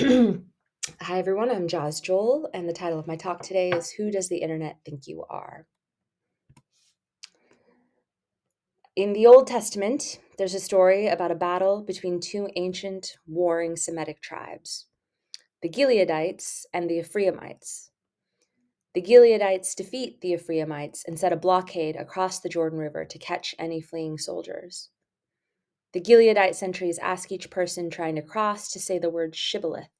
Hi, everyone. I'm Jaz Joel, and the title of my talk today is Who Does the Internet Think You Are? In the Old Testament, there's a story about a battle between two ancient, warring Semitic tribes, the Gileadites and the Ephraimites. The Gileadites defeat the Ephraimites and set a blockade across the Jordan River to catch any fleeing soldiers. The Gileadite sentries ask each person trying to cross to say the word shibboleth.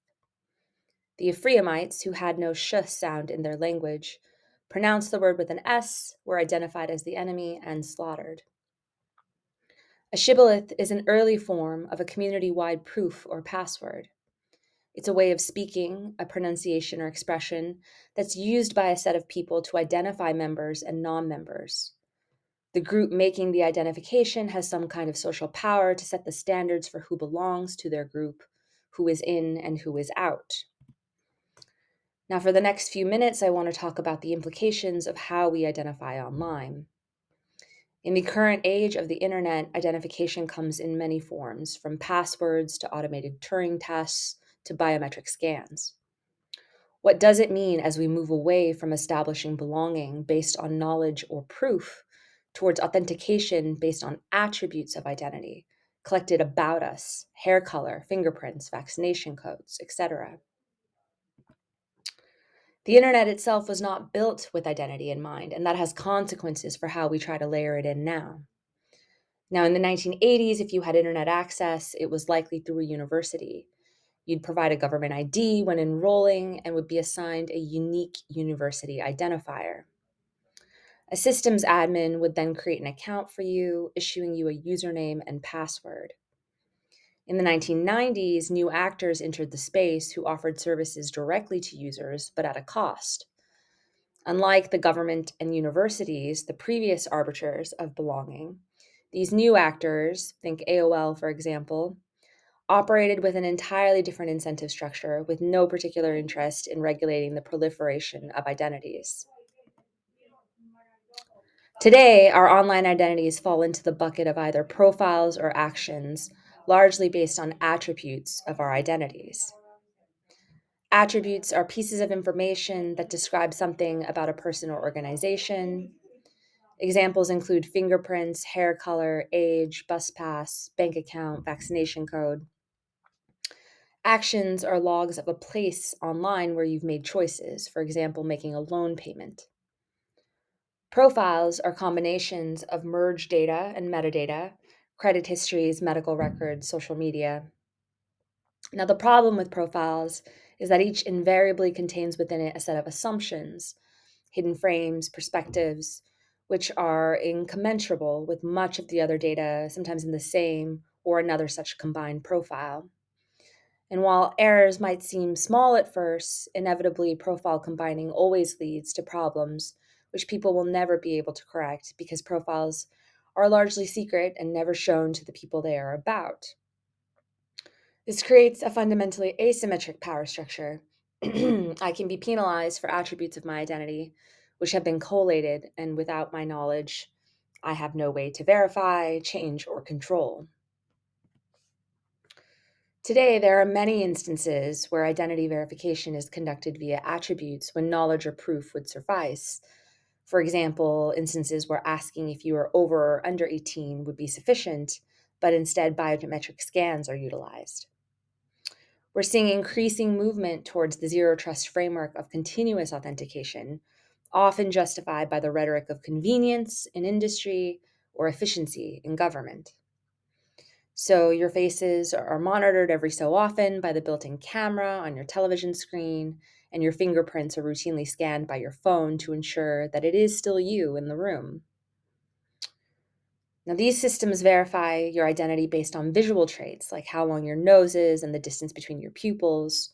The Ephraimites, who had no sh sound in their language, pronounced the word with an S, were identified as the enemy and slaughtered. A shibboleth is an early form of a community-wide proof or password. It's a way of speaking, a pronunciation or expression that's used by a set of people to identify members and non-members. The group making the identification has some kind of social power to set the standards for who belongs to their group, who is in and who is out. Now, for the next few minutes, I want to talk about the implications of how we identify online. In the current age of the internet, identification comes in many forms, from passwords to automated Turing tests to biometric scans. What does it mean as we move away from establishing belonging based on knowledge or proof towards authentication based on attributes of identity collected about us, hair color, fingerprints, vaccination codes, etc.? The internet itself was not built with identity in mind, and that has consequences for how we try to layer it in now. Now, in the 1980s, if you had internet access, it was likely through a university. You'd provide a government ID when enrolling and would be assigned a unique university identifier. A systems admin would then create an account for you, issuing you a username and password. In the 1990s, new actors entered the space who offered services directly to users, but at a cost. Unlike the government and universities, the previous arbiters of belonging, these new actors, think AOL for example, operated with an entirely different incentive structure with no particular interest in regulating the proliferation of identities. Today, our online identities fall into the bucket of either profiles or actions, largely based on attributes of our identities. Attributes are pieces of information that describe something about a person or organization. Examples include fingerprints, hair color, age, bus pass, bank account, vaccination code. Actions are logs of a place online where you've made choices, for example, making a loan payment. Profiles are combinations of merged data and metadata, credit histories, medical records, social media. Now, the problem with profiles is that each invariably contains within it a set of assumptions, hidden frames, perspectives, which are incommensurable with much of the other data, sometimes in the same or another such combined profile. And while errors might seem small at first, inevitably profile combining always leads to problems which people will never be able to correct because profiles are largely secret and never shown to the people they are about. This creates a fundamentally asymmetric power structure. I can be penalized for attributes of my identity which have been collated, and without my knowledge, I have no way to verify, change, or control. Today, there are many instances where identity verification is conducted via attributes when knowledge or proof would suffice. For example, instances where asking if you are over or under 18 would be sufficient, but instead biometric scans are utilized. We're seeing increasing movement towards the zero trust framework of continuous authentication, often justified by the rhetoric of convenience in industry or efficiency in government. So your faces are monitored every so often by the built-in camera on your television screen, and your fingerprints are routinely scanned by your phone to ensure that it is still you in the room. Now, these systems verify your identity based on visual traits, like how long your nose is and the distance between your pupils.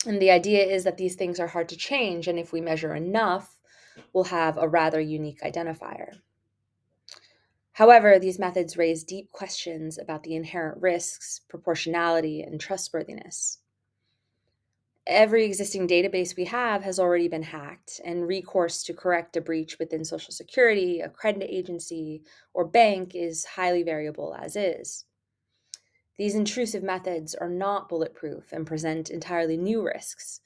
And the idea is that these things are hard to change, and if we measure enough, we'll have a rather unique identifier. However, these methods raise deep questions about the inherent risks, proportionality, and trustworthiness. Every existing database we have has already been hacked, and recourse to correct a breach within Social Security, a credit agency, or bank is highly variable as is. These intrusive methods are not bulletproof and present entirely new risks.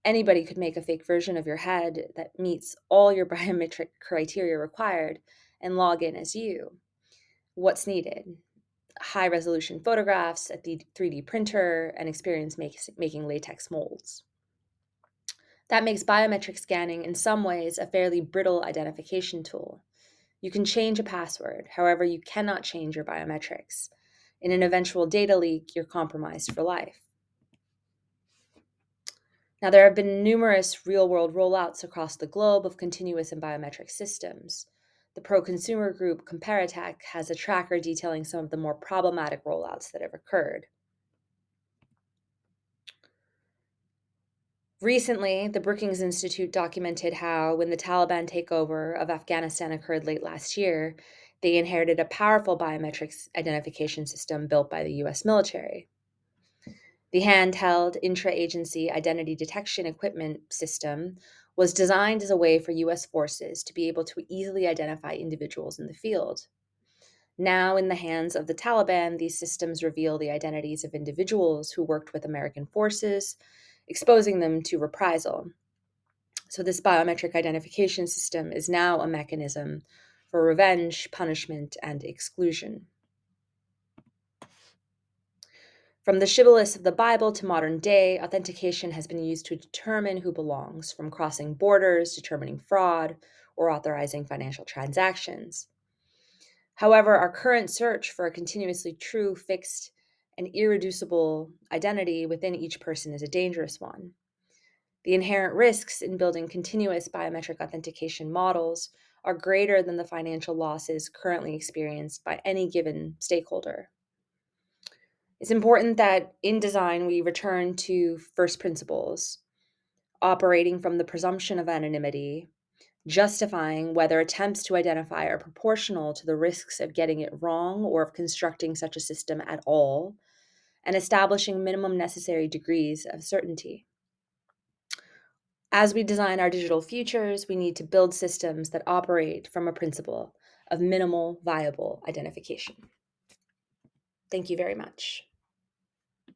Anybody could make a fake version of your head that meets all your biometric criteria required and log in as you. What's needed? High resolution photographs, a 3D printer, and experience making latex molds. That makes biometric scanning in some ways a fairly brittle identification tool. You can change a password, however, you cannot change your biometrics. In an eventual data leak, you're compromised for life. Now, there have been numerous real-world rollouts across the globe of continuous and biometric systems. The pro-consumer group Comparitech has a tracker detailing some of the more problematic rollouts that have occurred. Recently, the Brookings Institute documented how, when the Taliban takeover of Afghanistan occurred late last year, they inherited a powerful biometrics identification system built by the US military. The handheld intra-agency identity detection equipment system was designed as a way for US forces to be able to easily identify individuals in the field. Now, in the hands of the Taliban, these systems reveal the identities of individuals who worked with American forces, exposing them to reprisal. So, this biometric identification system is now a mechanism for revenge, punishment, and exclusion. From the shibboleths of the Bible to modern day, authentication has been used to determine who belongs, from crossing borders, determining fraud, or authorizing financial transactions. However, our current search for a continuously true, fixed, and irreducible identity within each person is a dangerous one. The inherent risks in building continuous biometric authentication models are greater than the financial losses currently experienced by any given stakeholder. It's important that in design we return to first principles, operating from the presumption of anonymity, justifying whether attempts to identify are proportional to the risks of getting it wrong or of constructing such a system at all, and establishing minimum necessary degrees of certainty. As we design our digital futures, we need to build systems that operate from a principle of minimal viable identification. Thank you very much.